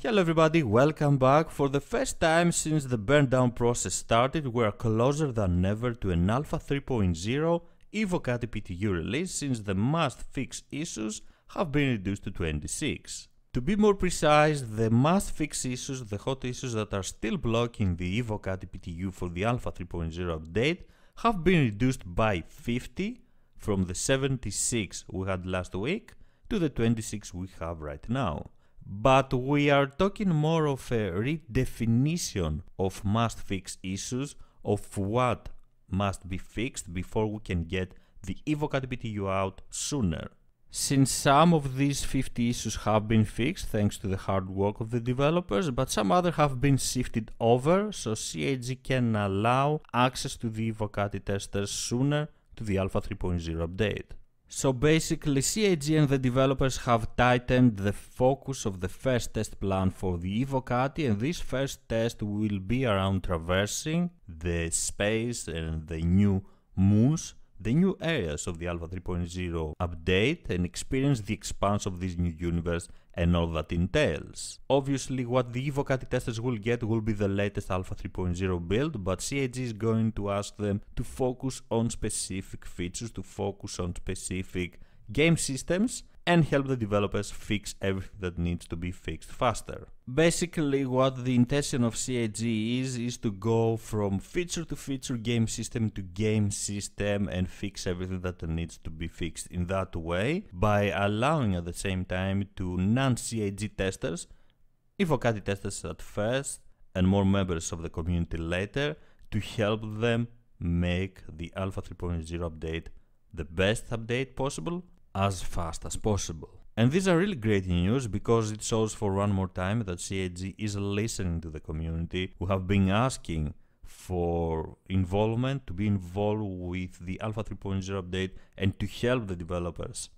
Hello everybody, welcome back. For the first time since the burn down process started, we are closer than ever to an Alpha 3.0 Evocati PTU release since the must-fix issues have been reduced to 26. To be more precise, the must-fix issues, the hot issues that are still blocking the Evocati PTU for the Alpha 3.0 update, have been reduced by 50 from the 76 we had last week to the 26 we have right now. But we are talking more of a redefinition of must-fix issues, of what must be fixed before we can get the Evocati PTU out sooner. Since some of these 50 issues have been fixed thanks to the hard work of the developers, but some other have been shifted over, so CAG can allow access to the Evocati testers sooner to the Alpha 3.0 update. So basically CAG and the developers have tightened the focus of the first test plan for the Evocati, and this first test will be around traversing the space and the new moons, the new areas of the Alpha 3.0 update, and experience the expanse of this new universe and all that entails. Obviously what the Evocati testers will get will be the latest Alpha 3.0 build, but CAG is going to ask them to focus on specific features, to focus on specific game systems, and help the developers fix everything that needs to be fixed faster. Basically what the intention of CAG is to go from feature to feature, game system to game system, and fix everything that needs to be fixed in that way, by allowing at the same time to non-CAG testers, Evocati testers at first and more members of the community later, to help them make the Alpha 3.0 update the best update possible as fast as possible. And these are really great news because it shows for one more time that CAG is listening to the community who have been asking for involvement, to be involved with the Alpha 3.0 update and to help the developers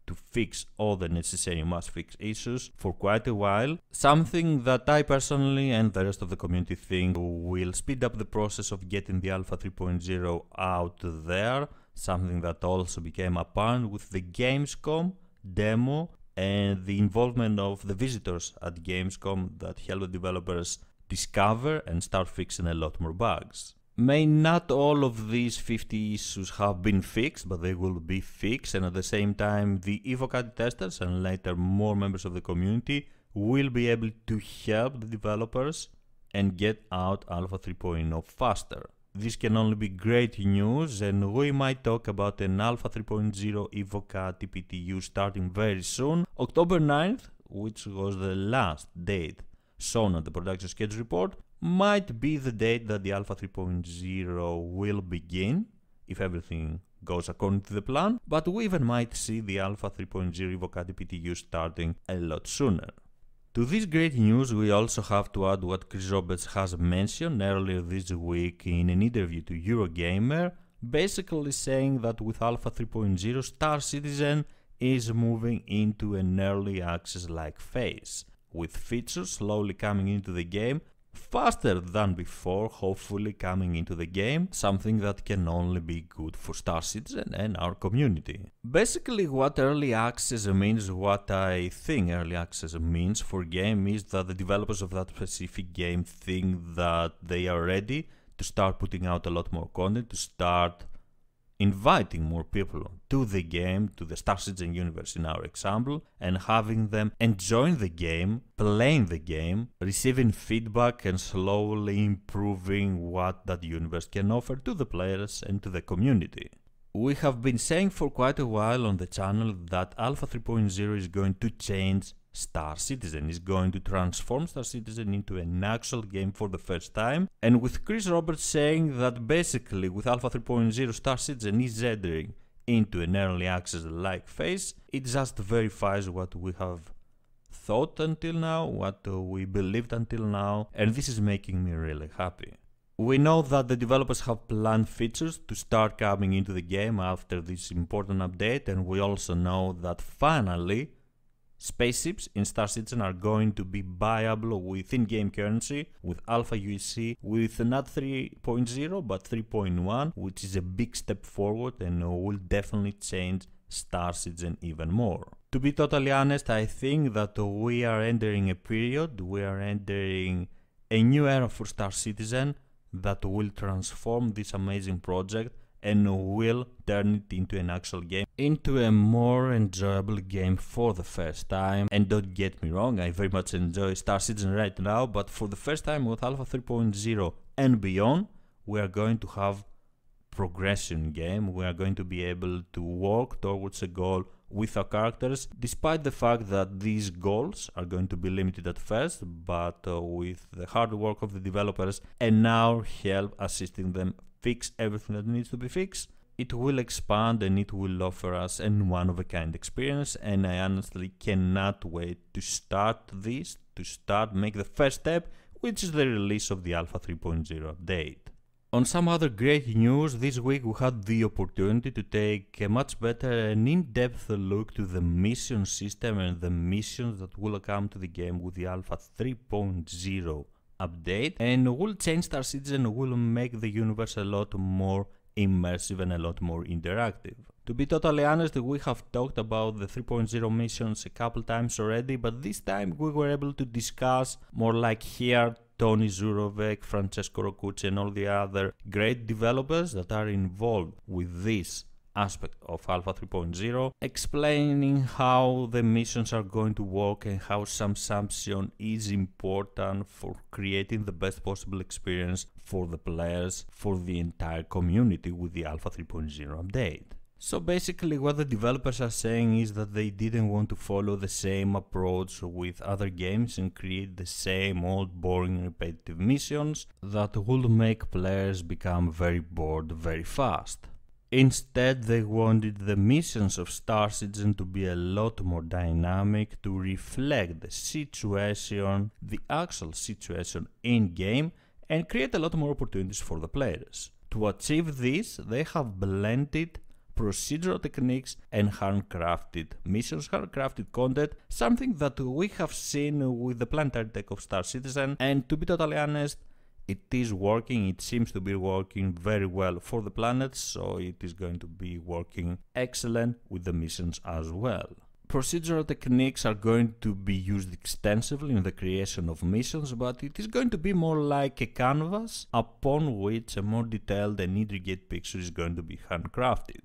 to fix all the necessary must-fix issues for quite a while. Something that I personally and the rest of the community think will speed up the process of getting the Alpha 3.0 out there. Something that also became apparent with the Gamescom demo and the involvement of the visitors at Gamescom that help the developers discover and start fixing a lot more bugs. May not all of these 50 issues have been fixed, but they will be fixed, and at the same time the Evocati testers and later more members of the community will be able to help the developers and get out Alpha 3.0 faster. This can only be great news, and we might talk about an Alpha 3.0 Evocati PTU starting very soon. October 9th, which was the last date shown on the production schedule report, might be the date that the Alpha 3.0 will begin, if everything goes according to the plan, but we even might see the Alpha 3.0 Evocati PTU starting a lot sooner. To this great news, we also have to add what Chris Roberts has mentioned earlier this week in an interview to Eurogamer, basically saying that with Alpha 3.0, Star Citizen is moving into an early access-like phase, with features slowly coming into the game, faster than before, hopefully coming into the game, something that can only be good for Star Citizen and our community. Basically what early access means, what I think early access means for game, is that the developers of that specific game think that they are ready to start putting out a lot more content, to start inviting more people to the game, to the Star Citizen universe in our example, and having them enjoying the game, playing the game, receiving feedback and slowly improving what that universe can offer to the players and to the community. We have been saying for quite a while on the channel that Alpha 3.0 is going to change Star Citizen, is going to transform Star Citizen into an actual game for the first time, and with Chris Roberts saying that basically with Alpha 3.0 Star Citizen is entering into an early access like phase, it just verifies what we have thought until now, what we believed until now, and this is making me really happy. We know that the developers have planned features to start coming into the game after this important update, and we also know that finally spaceships in Star Citizen are going to be buyable with in-game currency, with Alpha USC, with not 3.0 but 3.1, which is a big step forward and will definitely change Star Citizen even more. To be totally honest, I think that we are entering a period, we are entering a new era for Star Citizen that will transform this amazing project and will turn it into an actual game, into a more enjoyable game for the first time. And don't get me wrong, I very much enjoy Star Citizen right now, but for the first time with Alpha 3.0 and beyond, we are going to have progression game. We are going to be able to work towards a goal with our characters, despite the fact that these goals are going to be limited at first, but with the hard work of the developers and our help assisting them fix everything that needs to be fixed, it will expand and it will offer us a one-of-a-kind experience. And I honestly cannot wait to start this, make the first step, which is the release of the Alpha 3.0 update. On some other great news, this week we had the opportunity to take a much better and in-depth look to the mission system and the missions that will come to the game with the Alpha 3.0 update, and will change Star Citizen, will make the universe a lot more immersive and a lot more interactive. To be totally honest, we have talked about the 3.0 missions a couple times already, but this time we were able to discuss more like here Tony Zurovec, Francesco Roccucci and all the other great developers that are involved with this aspect of Alpha 3.0, explaining how the missions are going to work and how subsumption is important for creating the best possible experience for the players, for the entire community with the Alpha 3.0 update. So basically what the developers are saying is that they didn't want to follow the same approach with other games and create the same old boring repetitive missions that would make players become very bored very fast. Instead, they wanted the missions of Star Citizen to be a lot more dynamic, to reflect the situation, the actual situation in-game, and create a lot more opportunities for the players. To achieve this, they have blended procedural techniques and handcrafted missions, handcrafted content, something that we have seen with the planetary tech of Star Citizen, and to be totally honest, it is working, it seems to be working very well for the planet, so it is going to be working excellent with the missions as well. Procedural techniques are going to be used extensively in the creation of missions, but it is going to be more like a canvas upon which a more detailed and intricate picture is going to be handcrafted.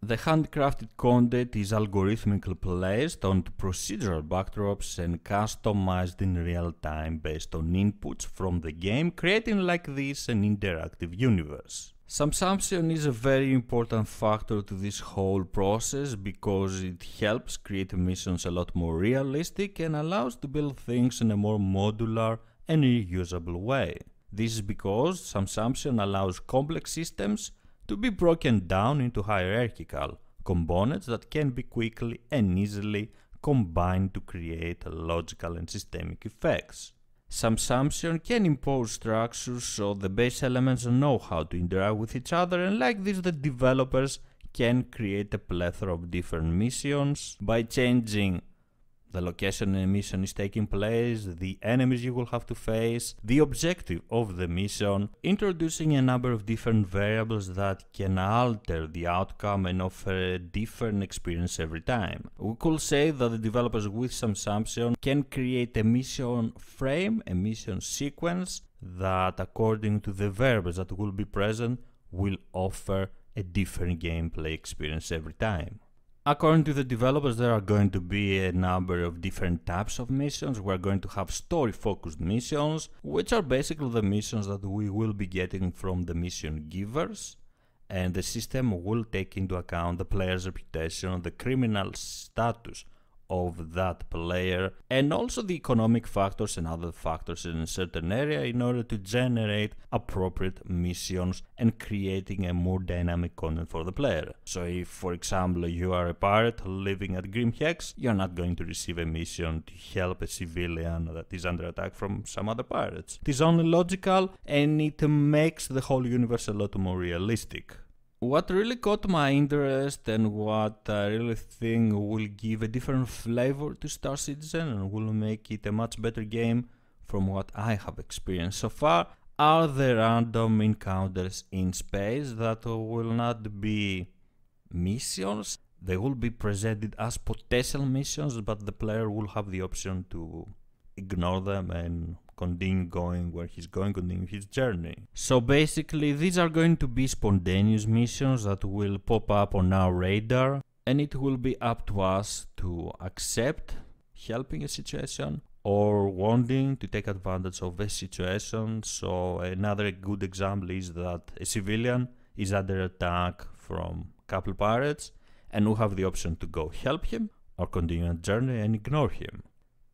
The handcrafted content is algorithmically placed onto procedural backdrops and customized in real time based on inputs from the game, creating like this an interactive universe. Subsumption is a very important factor to this whole process because it helps create missions a lot more realistic and allows to build things in a more modular and reusable way. This is because subsumption allows complex systems to be broken down into hierarchical components that can be quickly and easily combined to create logical and systemic effects. Subsumption can impose structures so the base elements know how to interact with each other, and like this the developers can create a plethora of different missions by changing the location a mission is taking place, the enemies you will have to face, the objective of the mission, introducing a number of different variables that can alter the outcome and offer a different experience every time. We could say that the developers with subsumption can create a mission frame, a mission sequence that according to the variables that will be present will offer a different gameplay experience every time. According to the developers, there are going to be a number of different types of missions. We're going to have story-focused missions, which are basically the missions that we will be getting from the mission givers, and the system will take into account the player's reputation, the criminal status of that player, and also the economic factors and other factors in a certain area in order to generate appropriate missions and creating a more dynamic content for the player. So if, for example, you are a pirate living at Grim Hex, you're not going to receive a mission to help a civilian that is under attack from some other pirates. It is only logical and it makes the whole universe a lot more realistic. What really caught my interest and what I really think will give a different flavor to Star Citizen and will make it a much better game from what I have experienced so far are the random encounters in space that will not be missions They will be presented as potential missions, but the player will have the option to ignore them and continue going where he's going, continue his journey. So basically, these are going to be spontaneous missions that will pop up on our radar, and it will be up to us to accept helping a situation or wanting to take advantage of a situation. So another good example is that a civilian is under attack from a couple pirates, and we have the option to go help him or continue a journey and ignore him.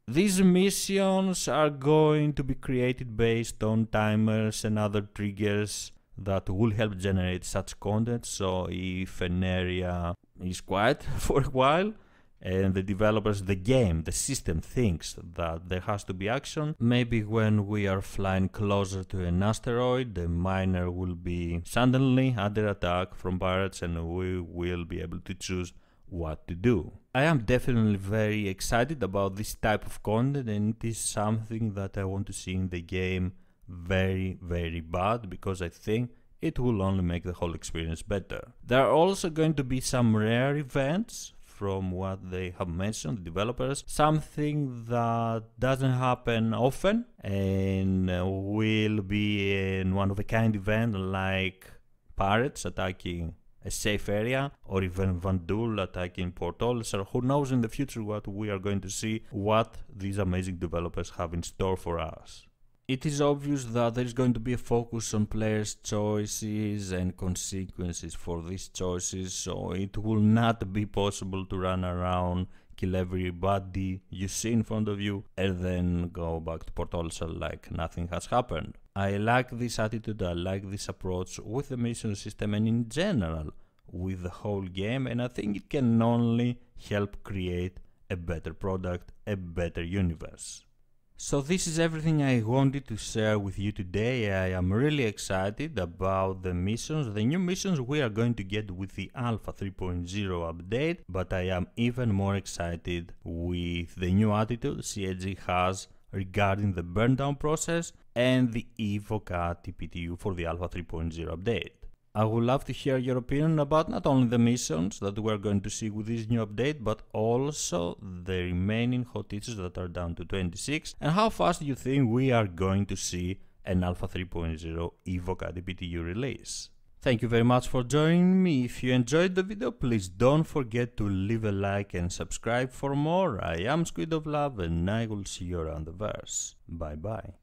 These missions are going to be created based on timers and other triggers that will help generate such content. So if an area is quiet for a while and the developers, the game, the system thinks that there has to be action, maybe when we are flying closer to an asteroid, the miner will be suddenly under attack from pirates and we will be able to choose what to do. I am definitely very excited about this type of content, and it is something that I want to see in the game very, very bad, because I think it will only make the whole experience better. There are also going to be some rare events from what they have mentioned, the developers, something that doesn't happen often and will be in one-of-a-kind event like pirates attacking a safe area, or even Vandul attacking Port Olisar. Who knows in the future what we are going to see, what these amazing developers have in store for us. It is obvious that there is going to be a focus on players' choices and consequences for these choices, so it will not be possible to run around, kill everybody you see in front of you, and then go back to Port Olisar like nothing has happened. I like this attitude, I like this approach with the mission system and in general with the whole game, and I think it can only help create a better product, a better universe. So this is everything I wanted to share with you today. I am really excited about the missions, the new missions we are going to get with the Alpha 3.0 update, but I am even more excited with the new attitude CSG has regarding the burndown process and the Evocati PTU for the Alpha 3.0 update. I would love to hear your opinion about not only the missions that we are going to see with this new update, but also the remaining hot issues that are down to 26, and how fast you think we are going to see an Alpha 3.0 Evocati PTU release. Thank you very much for joining me. If you enjoyed the video, please don't forget to leave a like and subscribe for more. I am SquidofLove and I will see you around the verse. Bye bye.